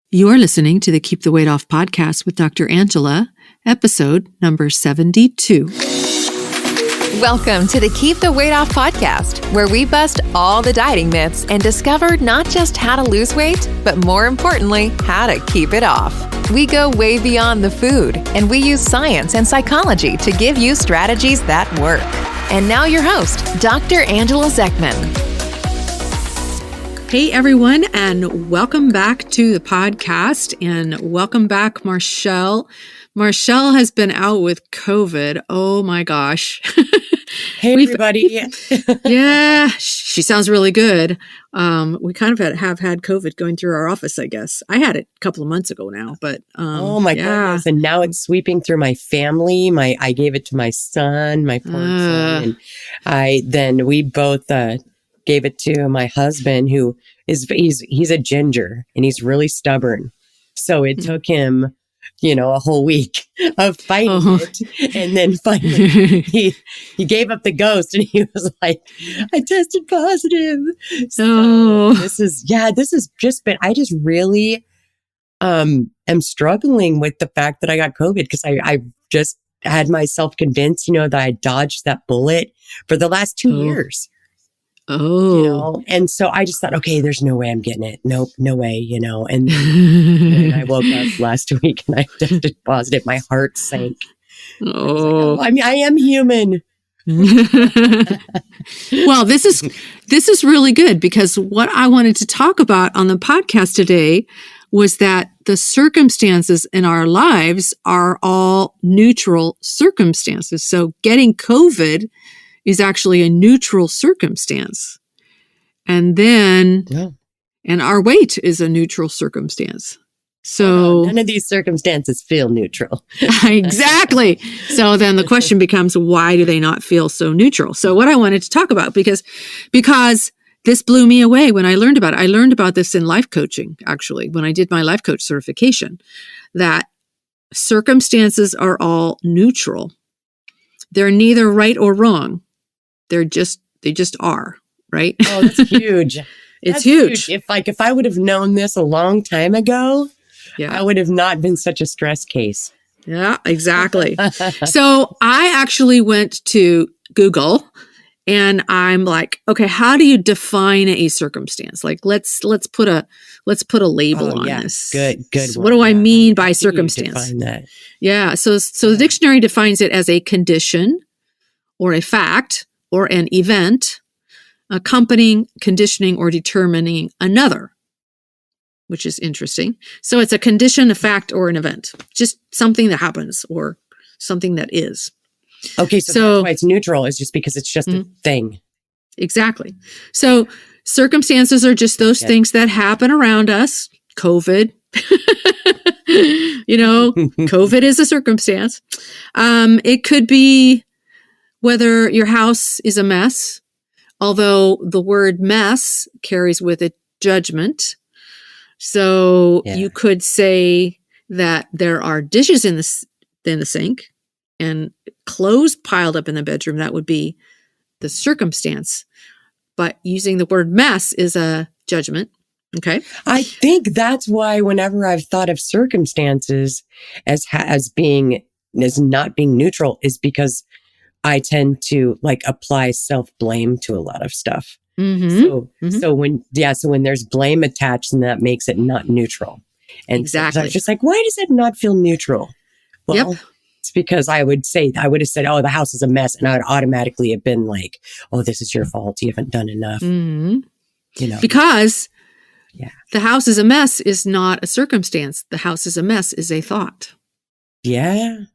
You're listening to the Keep the Weight Off podcast with Dr. Angela, episode number 72. Welcome to the Keep the Weight Off podcast, where we bust all the dieting myths and discover not just how to lose weight, but more importantly, how to keep it off. We go way beyond the food, and we use science and psychology to give you strategies that work. And now your host, Dr. Angela Zechmann. Hey everyone, and welcome back to the podcast, and welcome back, Marshall. Marshall has been out with COVID. Oh my gosh. Hey everybody. Yeah, she sounds really good. We kind of have had COVID going through our office, I guess. I had it a couple of months ago now, but oh my goodness. And now it's sweeping through my family. I gave it to my son, my fourth son, and we both gave it to my husband, who he's a ginger and he's really stubborn. So it took him, a whole week of fighting it. And then finally he gave up the ghost and he was like, I tested positive. So this has just been, I just really am struggling with the fact that I got COVID, because I just had myself convinced, that I dodged that bullet for the last 2 years. And so I just thought, okay, there's no way I'm getting it. Nope, no way, And then I woke up last week and I tested positive. My heart sank. I am human. Well, this is really good, because what I wanted to talk about on the podcast today was that the circumstances in our lives are all neutral circumstances. So getting COVID is actually a neutral circumstance. And then, and our weight is a neutral circumstance. So none of these circumstances feel neutral. Exactly. So then the question becomes, why do they not feel so neutral? So what I wanted to talk about, because this blew me away when I learned about it. I learned about this in life coaching, actually, when I did my life coach certification, that circumstances are all neutral. They're neither right or wrong. They just are, right? Oh, that's huge. That's huge. If I would have known this a long time ago, I would have not been such a stress case. Yeah, exactly. So I actually went to Google and I'm like, okay, how do you define a circumstance? Like, let's put a label on this. Good. So what do I mean by circumstance? Define that. Yeah. So the dictionary defines it as a condition or a fact or an event accompanying, conditioning, or determining another, which is interesting. So it's a condition, a fact, or an event, just something that happens or something that is. Okay, so that's why it's neutral, is just because it's just a thing. Exactly. So circumstances are just those things that happen around us. COVID, COVID is a circumstance. It could be whether your house is a mess, although the word mess carries with it judgment. So you could say that there are dishes in the sink and clothes piled up in the bedroom. That would be the circumstance. But using the word mess is a judgment. Okay. I think that's why whenever I've thought of circumstances as not being neutral, is because I tend to apply self-blame to a lot of stuff. Mm-hmm. So when there's blame attached, then that makes it not neutral. And exactly. So I was just like, why does it not feel neutral? Well, it's because I would have said, oh, the house is a mess. And I would automatically have been like, oh, this is your fault. You haven't done enough. Mm-hmm. Because the house is a mess is not a circumstance. The house is a mess is a thought. Yeah.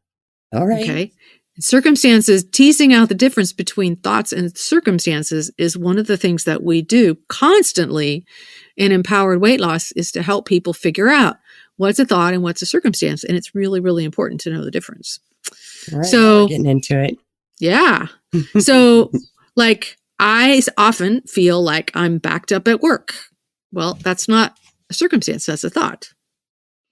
All right. Okay. Circumstances, teasing out the difference between thoughts and circumstances is one of the things that we do constantly in Empowered Weight Loss, is to help people figure out what's a thought and what's a circumstance. And it's really, really important to know the difference. All right, so getting into it. Yeah. So I often feel like I'm backed up at work. Well, that's not a circumstance. That's a thought.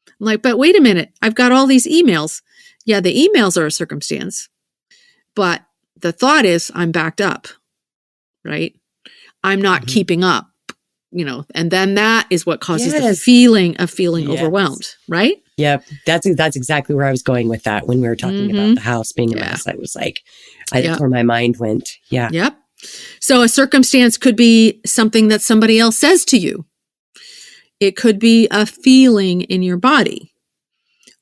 I'm like, but wait a minute. I've got all these emails. Yeah, the emails are a circumstance, but the thought is I'm backed up, right? I'm not keeping up. and then that is what causes the Yes. feeling of feeling Yes. overwhelmed, right? Yep. That's exactly where I was going with that. When we were talking about the house being a Yeah. mess, I was like, that's where my mind went. Yeah. Yep. So a circumstance could be something that somebody else says to you. It could be a feeling in your body.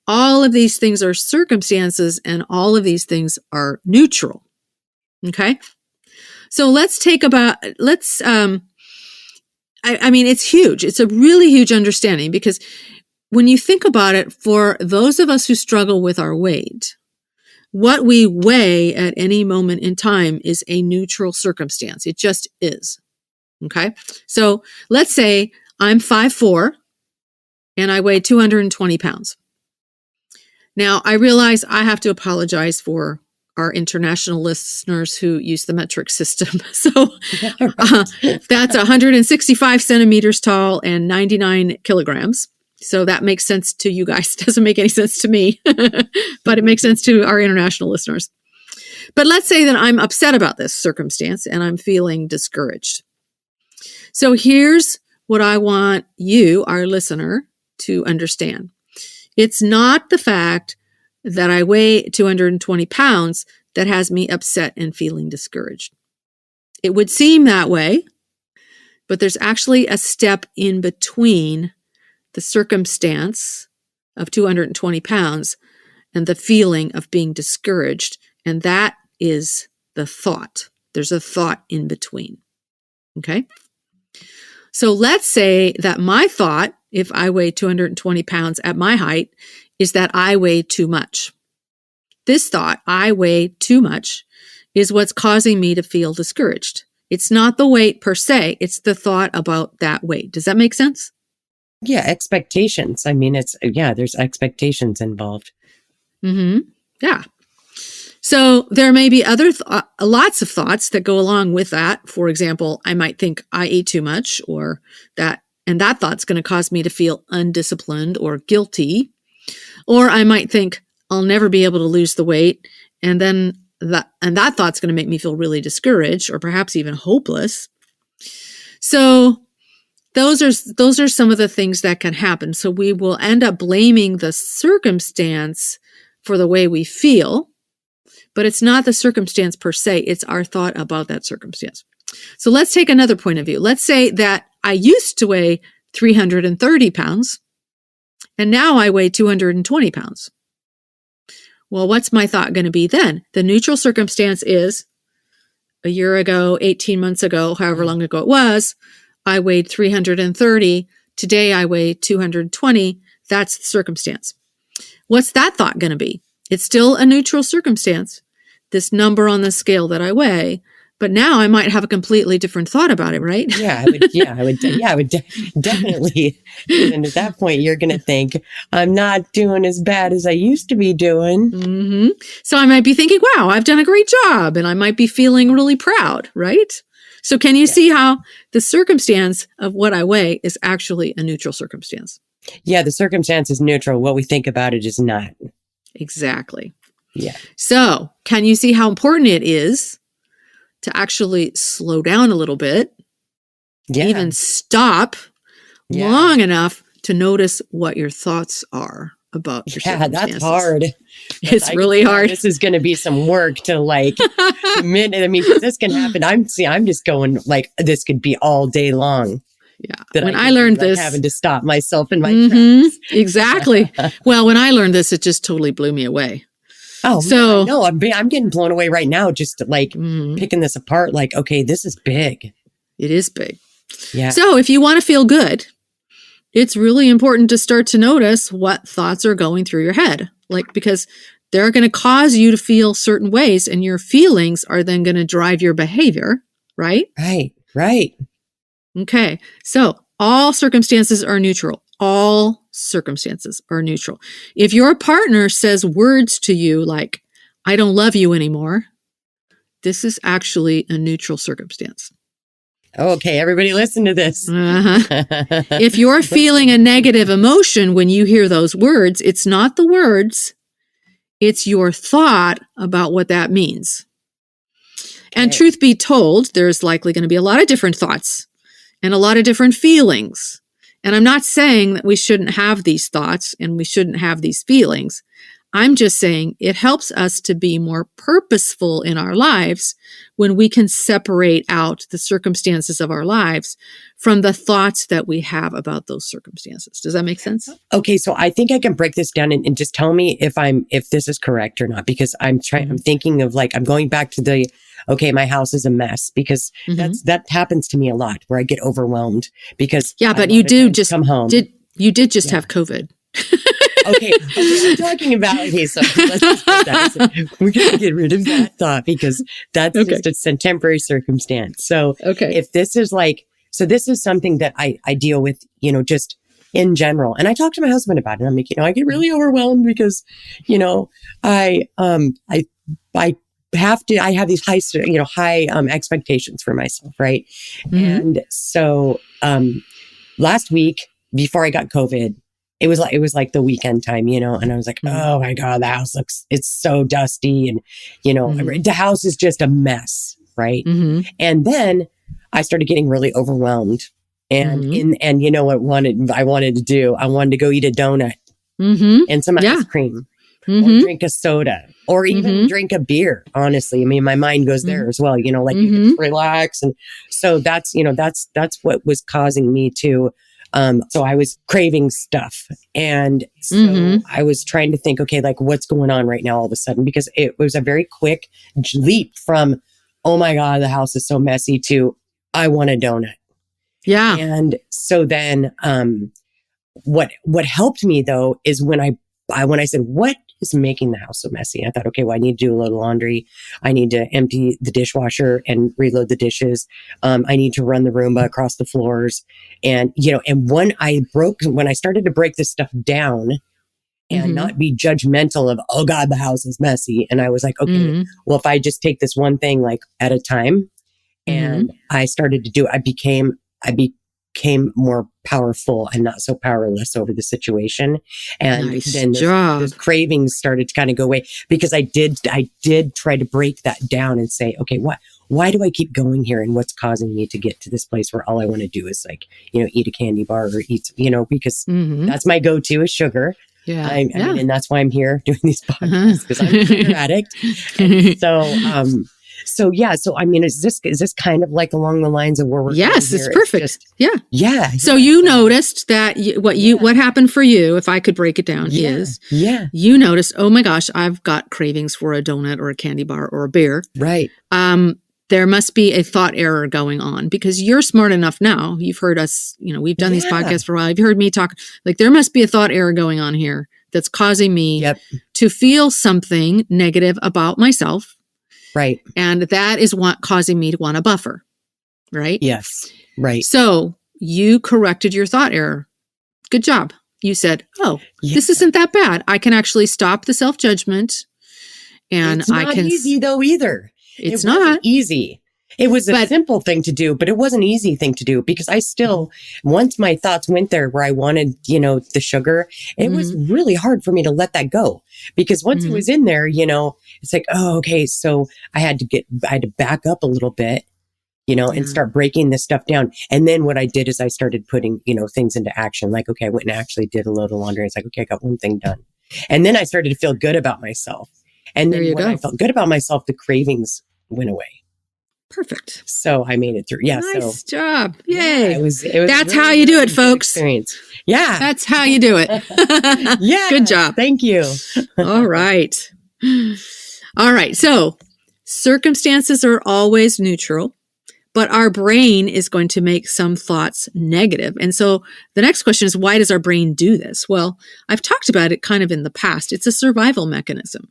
All of these things are circumstances, and all of these things are neutral. Okay. So it's huge. It's a really huge understanding, because when you think about it, for those of us who struggle with our weight, what we weigh at any moment in time is a neutral circumstance. It just is. Okay. So let's say I'm 5'4" and I weigh 220 pounds. Now, I realize I have to apologize for our international listeners who use the metric system. So that's 165 centimeters tall and 99 kilograms. So that makes sense to you guys. Doesn't make any sense to me, but it makes sense to our international listeners. But let's say that I'm upset about this circumstance and I'm feeling discouraged. So here's what I want you, our listener, to understand. It's not the fact that I weigh 220 pounds that has me upset and feeling discouraged. It would seem that way, but there's actually a step in between the circumstance of 220 pounds and the feeling of being discouraged, and that is the thought. There's a thought in between. Okay? So let's say that my thought, if I weigh 220 pounds at my height, is that I weigh too much. This thought, I weigh too much, is what's causing me to feel discouraged. It's not the weight per se, it's the thought about that weight. Does that make sense? Yeah, expectations. I mean, there's expectations involved. Yeah. So there may be lots of thoughts that go along with that. For example, I might think I ate too much, and that thought's going to cause me to feel undisciplined or guilty. Or I might think I'll never be able to lose the weight, and then that thought's going to make me feel really discouraged or perhaps even hopeless. So those are some of the things that can happen. So we will end up blaming the circumstance for the way we feel, but it's not the circumstance per se. It's our thought about that circumstance. So let's take another point of view. Let's say that I used to weigh 330 pounds, and now I weigh 220 pounds. Well, what's my thought going to be then? The neutral circumstance is a year ago, 18 months ago, however long ago it was, I weighed 330. Today I weigh 220. That's the circumstance. What's that thought going to be? It's still a neutral circumstance, this number on the scale that I weigh, but now I might have a completely different thought about it, right? I would definitely. And at that point, you're going to think, I'm not doing as bad as I used to be doing. Mm-hmm. So I might be thinking, wow, I've done a great job. And I might be feeling really proud, right? So can you see how the circumstance of what I weigh is actually a neutral circumstance? Yeah, the circumstance is neutral. What we think about it is not. Exactly. Yeah. So can you see how important it is to actually slow down a little bit, even stop long enough to notice what your thoughts are about your circumstances? That's hard. It's really hard. This is going to be some work to minute. I mean, this can happen. I'm just going this could be all day long. Yeah. When I learned this, having to stop myself in my tracks. Exactly. Well, when I learned this, it just totally blew me away. Oh, so no, I'm getting blown away right now. Just picking this apart. Okay, this is big. It is big. Yeah. So if you want to feel good, it's really important to start to notice what thoughts are going through your head. Because they're going to cause you to feel certain ways, and your feelings are then going to drive your behavior, right? Right. Okay. So all circumstances are neutral. All circumstances are neutral. If your partner says words to you like, I don't love you anymore, this is actually a neutral circumstance. Okay, everybody listen to this. If you're feeling a negative emotion when you hear those words, it's not the words, it's your thought about what that means. And truth be told, there's likely going to be a lot of different thoughts and a lot of different feelings. And I'm not saying that we shouldn't have these thoughts and we shouldn't have these feelings. I'm just saying it helps us to be more purposeful in our lives when we can separate out the circumstances of our lives from the thoughts that we have about those circumstances. Does that make sense? Okay, so I think I can break this down and just tell me if this is correct or not, because I'm thinking of I'm going back to okay, my house is a mess, because that happens to me a lot where I get overwhelmed because but you do just come home. You did just have COVID. Okay, I'm talking about, so let's just put that. We're going to get rid of that thought because that's just a temporary circumstance. So if this is this is something that I deal with, just in general. And I talk to my husband about it. I'm like, I get really overwhelmed because, I have these high expectations for myself. Right. Mm-hmm. And so, last week before I got COVID, it was like the weekend time, and I was like, oh my God, the house it's so dusty. And, the house is just a mess. Right. Mm-hmm. And then I started getting really overwhelmed. And and you know what I wanted to do? I wanted to go eat a donut and some ice cream or drink a soda or even drink a beer. Honestly, I mean, my mind goes there as well, you can just relax. And so that's what was causing me to, so I was craving stuff. And so I was trying to think, okay, what's going on right now all of a sudden? Because it was a very quick leap from, oh my God, the house is so messy to, I want a donut. Yeah. And so then, what helped me though, is when I said, what is making the house so messy? I thought, okay, well, I need to do a load of laundry. I need to empty the dishwasher and reload the dishes. I need to run the Roomba across the floors. And, and when I started to break this stuff down and not be judgmental of, oh God, the house is messy. And I was like, okay, well, if I just take this one thing at a time, and I started to do it, I became more powerful and not so powerless over the situation. And then those cravings started to kind of go away, because I did try to break that down and say, okay, why do I keep going here? And what's causing me to get to this place where all I want to do is eat a candy bar or eat, because that's my go-to is sugar. Yeah. I mean, and that's why I'm here doing these podcasts, because I'm a sugar addict. And so I mean, is this kind of along the lines of where we're going Yes, here? it's perfect. It's just, yeah. So you noticed that what happened for you, if I could break it down, is you noticed, oh my gosh, I've got cravings for a donut or a candy bar or a beer. Right. There must be a thought error going on, because you're smart enough now. You've heard us, we've done these podcasts for a while. You've heard me talk. There must be a thought error going on here that's causing me to feel something negative about myself. Right. And that is what causing me to want to buffer. Right? Yes. Right. So you corrected your thought error. Good job. You said, this isn't that bad. I can actually stop the self-judgment. And it's not easy though either. It's not easy. It was a simple thing to do, but it wasn't an easy thing to do, because I still, once my thoughts went there where I wanted, the sugar, it was really hard for me to let that go, because once it was in there, it's like, oh, okay. So I had to back up a little bit, and start breaking this stuff down. And then what I did is I started putting, things into action. Okay, I went and actually did a load of laundry. It's like, okay, I got one thing done. And then I started to feel good about myself. And then when I felt good about myself, the cravings went away. Perfect. So I made it through. Yeah. Nice job. Yay. Yeah, it was That's how you do it, folks. Experience. Yeah. That's how you do it. Yeah. Good job. Thank you. All right. So circumstances are always neutral, but our brain is going to make some thoughts negative. And so the next question is, why does our brain do this? Well, I've talked about it kind of in the past. It's a survival mechanism.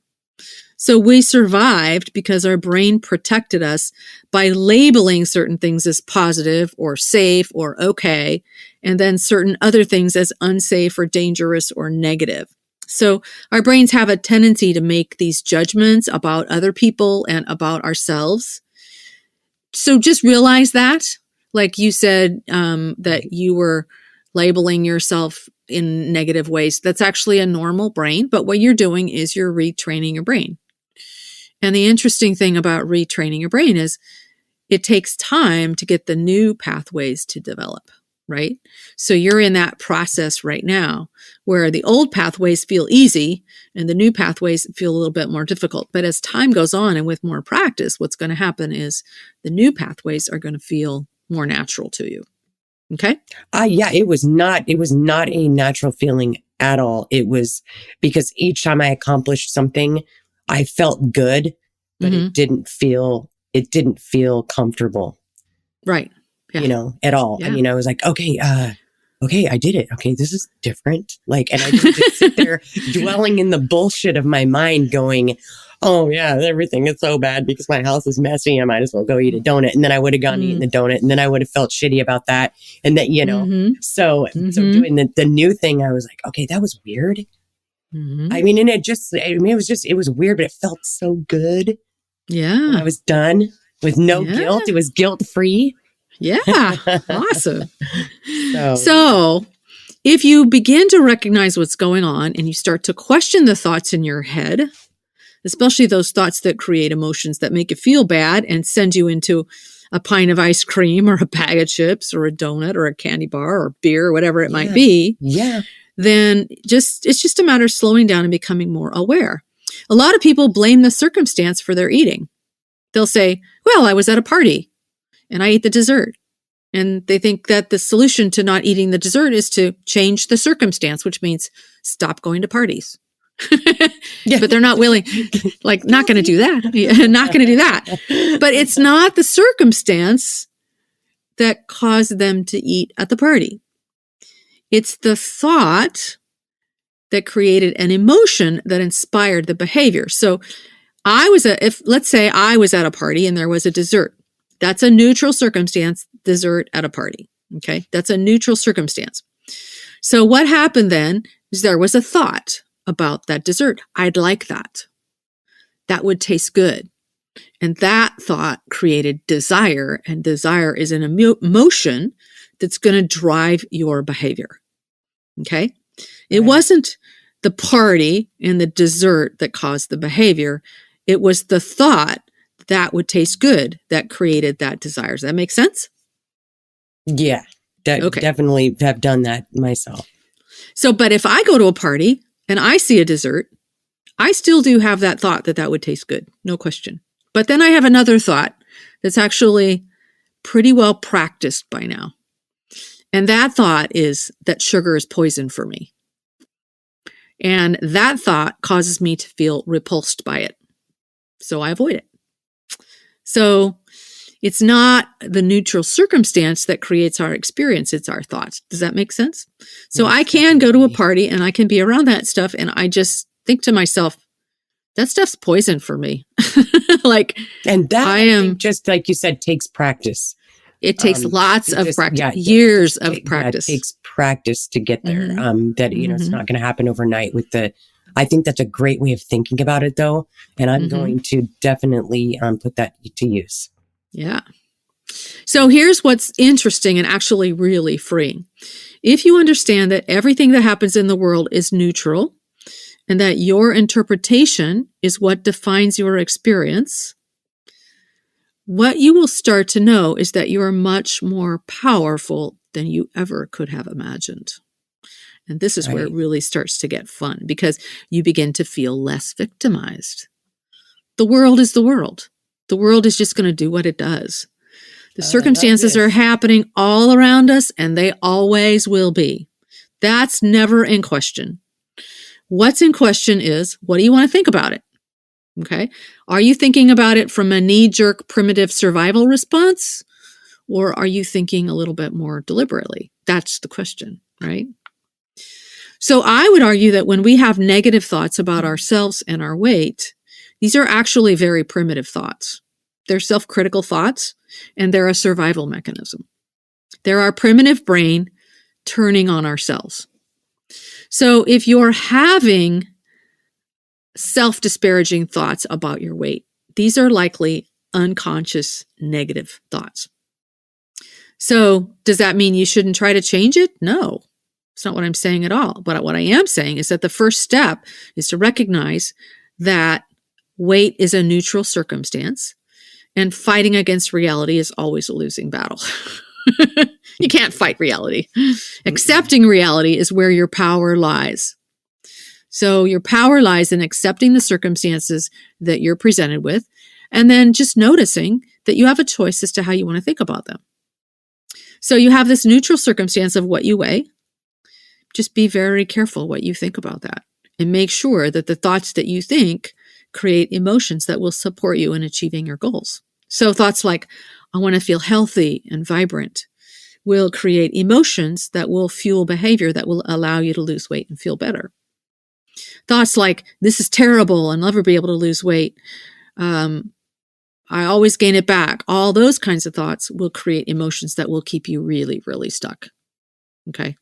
So we survived because our brain protected us by labeling certain things as positive or safe or okay, and then certain other things as unsafe or dangerous or negative. So our brains have a tendency to make these judgments about other people and about ourselves. So just realize that, like you said, that you were labeling yourself in negative ways. That's actually a normal brain, but what you're doing is you're retraining your brain. And the interesting thing about retraining your brain is it takes time to get the new pathways to develop, right? So you're in that process right now where the old pathways feel easy and the new pathways feel a little bit more difficult. But as time goes on and with more practice, what's going to happen is the new pathways are going to feel more natural to you. Okay? Yeah, it was not a natural feeling at all. It was because each time I accomplished something, I felt good, but it didn't feel comfortable. Right. Yeah. At all. Yeah. I mean, I was like, okay, I did it. Okay, this is different. And I didn't just sit there dwelling in the bullshit of my mind going, oh yeah, everything is so bad because my house is messy. I might as well go eat a donut. And then I would have gone eating the donut, and then I would have felt shitty about that. And that, so doing the new thing, I was like, okay, that was weird. I mean, and it was weird, but it felt so good. Yeah. When I was done with no guilt. It was guilt-free. Yeah. Awesome. So if you begin to recognize what's going on and you start to question the thoughts in your head, especially those thoughts that create emotions that make you feel bad and send you into a pint of ice cream or a bag of chips or a donut or a candy bar or beer or whatever it might be, then it's just a matter of slowing down and becoming more aware. A lot of people blame the circumstance for their eating. They'll say, well, I was at a party and I ate the dessert. And they think that the solution to not eating the dessert is to change the circumstance, which means stop going to parties. But they're not willing, not going to do that. Not going to do that. But it's not the circumstance that caused them to eat at the party. It's the thought that created an emotion that inspired the behavior. So let's say I was at a party and there was a dessert. That's a neutral circumstance, dessert at a party. Okay. That's a neutral circumstance. So what happened then is there was a thought about that dessert. I'd like that. That would taste good. And that thought created desire, and desire is an emotion that's going to drive your behavior. Okay. It wasn't the party and the dessert that caused the behavior. It was the thought that would taste good that created that desire. Does that make sense? Yeah, definitely have done that myself. So, but if I go to a party and I see a dessert, I still do have that thought that would taste good. No question. But then I have another thought that's actually pretty well practiced by now. And that thought is that sugar is poison for me. And that thought causes me to feel repulsed by it. So I avoid it. So it's not the neutral circumstance that creates our experience. It's our thoughts. Does that make sense? So I can go to a party and I can be around that stuff. And I just think to myself, that stuff's poison for me. And that I think, just like you said, takes practice. It takes lots of practice, years of practice. It takes practice to get there. It's not going to happen overnight I think that's a great way of thinking about it, though. And I'm going to definitely put that to use. Yeah. So here's what's interesting and actually really freeing. If you understand that everything that happens in the world is neutral and that your interpretation is what defines your experience, what you will start to know is that you are much more powerful than you ever could have imagined. And this is where it really starts to get fun because you begin to feel less victimized. The world is the world. The world is just going to do what it does. The circumstances are happening all around us, and they always will be. That's never in question. What's in question is, what do you want to think about it? Okay. Are you thinking about it from a knee-jerk primitive survival response? Or are you thinking a little bit more deliberately? That's the question, right? So I would argue that when we have negative thoughts about ourselves and our weight, these are actually very primitive thoughts. They're self-critical thoughts, and they're a survival mechanism. They're our primitive brain turning on ourselves. So if you're having self-disparaging thoughts about your weight, these are likely unconscious negative thoughts. So does that mean you shouldn't try to change it? No. It's not what I'm saying at all. But what I am saying is that the first step is to recognize that weight is a neutral circumstance And fighting against reality is always a losing battle. You can't fight reality. Accepting reality is where your power lies. So your power lies in accepting the circumstances that you're presented with, and then just noticing that you have a choice as to how you want to think about them. So you have this neutral circumstance of what you weigh. Just be very careful what you think about that, and make sure that the thoughts that you think create emotions that will support you in achieving your goals. So thoughts like, I want to feel healthy and vibrant, will create emotions that will fuel behavior that will allow you to lose weight and feel better. Thoughts like, this is terrible, I'll never be able to lose weight, I always gain it back. All those kinds of thoughts will create emotions that will keep you really, really stuck. Okay.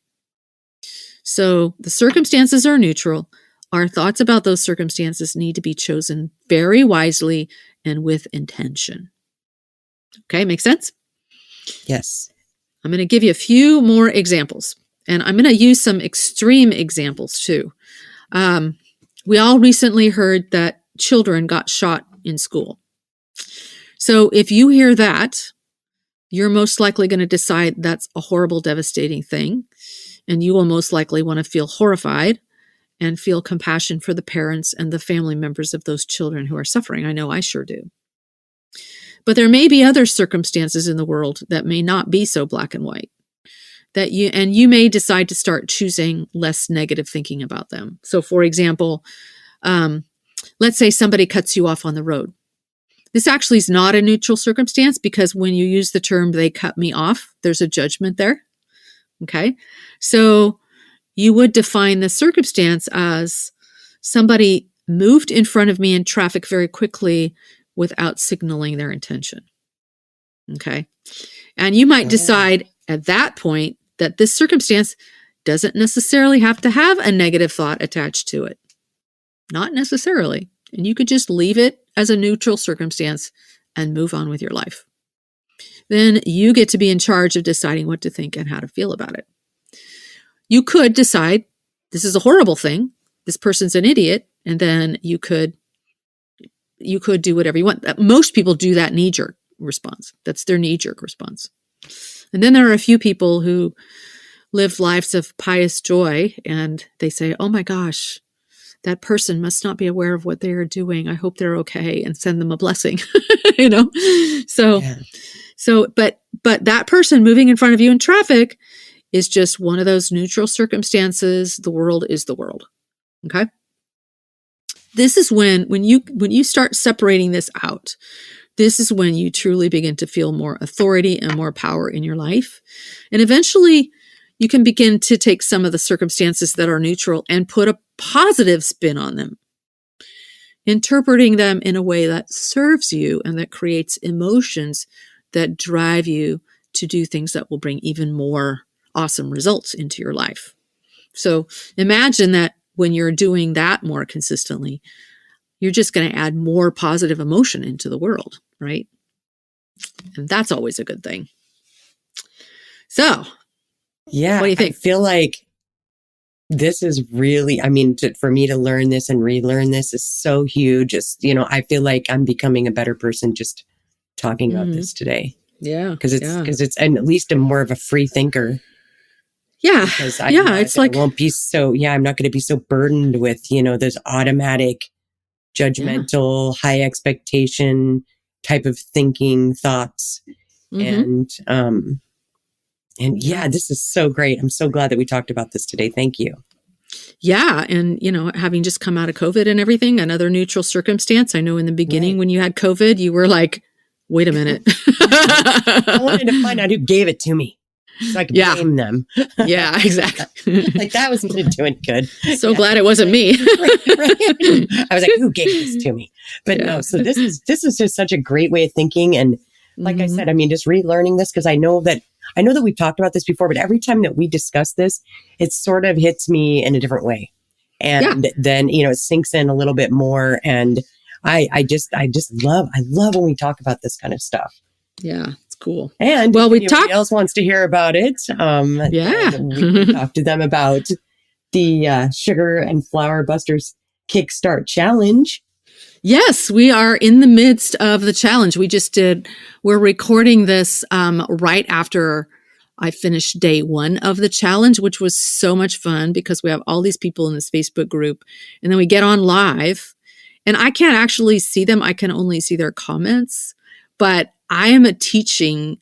So the circumstances are neutral. Our thoughts about those circumstances need to be chosen very wisely and with intention. Okay, makes sense? Yes. I'm going to give you a few more examples, and I'm going to use some extreme examples too. We all recently heard that children got shot in school. So if you hear that, you're most likely going to decide that's a horrible, devastating thing, and you will most likely want to feel horrified and feel compassion for the parents and the family members of those children who are suffering. I know I sure do. But there may be other circumstances in the world that may not be so black and white, that you may decide to start choosing less negative thinking about them. So for example, let's say somebody cuts you off on the road. This actually is not a neutral circumstance, because when you use the term, they cut me off, there's a judgment there. Okay. So you would define the circumstance as somebody moved in front of me in traffic very quickly without signaling their intention. Okay. And you might decide at that point that this circumstance doesn't necessarily have to have a negative thought attached to it. Not necessarily. And you could just leave it as a neutral circumstance and move on with your life. Then you get to be in charge of deciding what to think and how to feel about it. You could decide, this is a horrible thing, this person's an idiot, and then you could do whatever you want. Most people do that knee-jerk response. That's their knee-jerk response. And then there are a few people who live lives of pious joy, and they say, oh my gosh, that person must not be aware of what they are doing. I hope they're okay, and send them a blessing. But that person moving in front of you in traffic is just one of those neutral circumstances. The world is the world. Okay. This is when you start separating this out, this is when you truly begin to feel more authority and more power in your life. And eventually you can begin to take some of the circumstances that are neutral and put a positive spin on them, interpreting them in a way that serves you and that creates emotions that drive you to do things that will bring even more awesome results into your life. So imagine that when you're doing that more consistently, you're just going to add more positive emotion into the world, right? And that's always a good thing. So, yeah, what do you think? I feel like this is really, for me to learn this and relearn this is so huge. I feel like I'm becoming a better person just talking about this today. Yeah. Because it's and at least I'm more of a free thinker. Yeah. Because I'm not going to be so burdened with, those automatic, judgmental, high expectation type of thinking thoughts. And this is so great. I'm so glad that we talked about this today. Thank you. Yeah. And, having just come out of COVID and everything, another neutral circumstance. I know in the beginning when you had COVID, you were like, wait a minute. I wanted to find out who gave it to me so I could blame them. Yeah, exactly. Like that wasn't doing good. So glad it wasn't me. right. I was like, who gave this to me? But no, so this is just such a great way of thinking. And like I said, just relearning this, because I know that we've talked about this before, but every time that we discuss this, it sort of hits me in a different way. And then, it sinks in a little bit more. And I love when we talk about this kind of stuff. Yeah, it's cool. And if anybody else wants to hear about it, we can talk to them about the Sugar and Flour Busters Kickstart Challenge. Yes, we are in the midst of the challenge. We're recording this right after I finished day 1 of the challenge, which was so much fun because we have all these people in this Facebook group, and then we get on live, and I can't actually see them. I can only see their comments, but I am teaching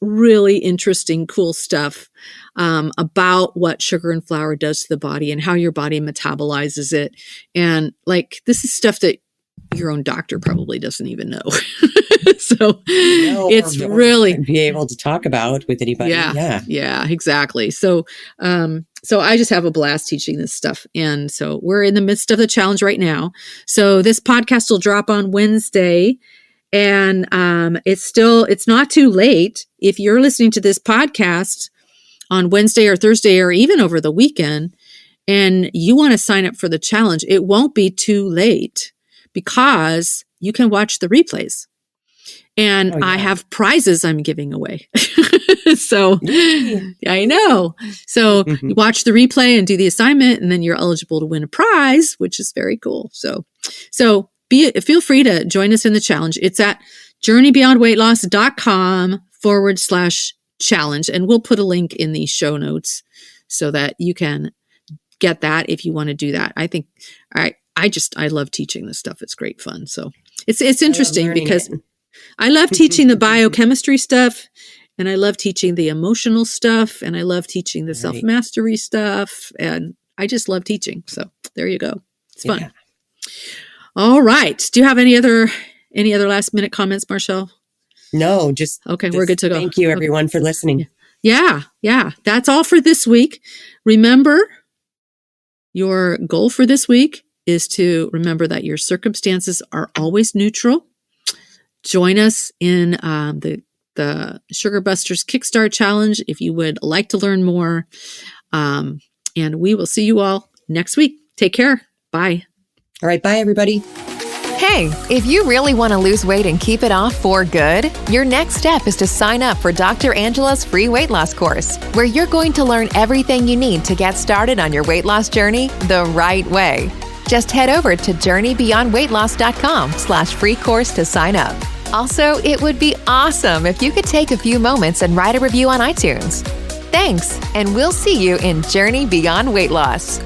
really interesting, cool stuff about what sugar and flour does to the body and how your body metabolizes it. And like, this is stuff that your own doctor probably doesn't even know. So it's really be able to talk about with anybody. Yeah, exactly. So I just have a blast teaching this stuff. And so we're in the midst of the challenge right now. So this podcast will drop on Wednesday. And it's not too late. If you're listening to this podcast on Wednesday or Thursday or even over the weekend and you want to sign up for the challenge, it won't be too late because you can watch the replays. And I have prizes I'm giving away. So I know. So you watch the replay and do the assignment, and then you're eligible to win a prize, which is very cool. So feel free to join us in the challenge. It's at journeybeyondweightloss.com/challenge. And we'll put a link in the show notes so that you can get that if you want to do that. I think I love teaching this stuff. It's great fun. So it's interesting because I love teaching the biochemistry stuff, and I love teaching the emotional stuff, and I love teaching the self-mastery stuff, and I just love teaching. So there you go. It's fun. Yeah. All right. Do you have any other last minute comments, Marshall? No, we're good to go. Thank you everyone for listening. Yeah. That's all for this week. Remember, your goal for this week is to remember that your circumstances are always neutral. Join us in the Sugar Busters Kickstart Challenge if you would like to learn more. And we will see you all next week. Take care. Bye. All right. Bye, everybody. Hey, if you really want to lose weight and keep it off for good, your next step is to sign up for Dr. Angela's free weight loss course, where you're going to learn everything you need to get started on your weight loss journey the right way. Just head over to journeybeyondweightloss.com/free course to sign up. Also, it would be awesome if you could take a few moments and write a review on iTunes. Thanks, and we'll see you in Journey Beyond Weight Loss.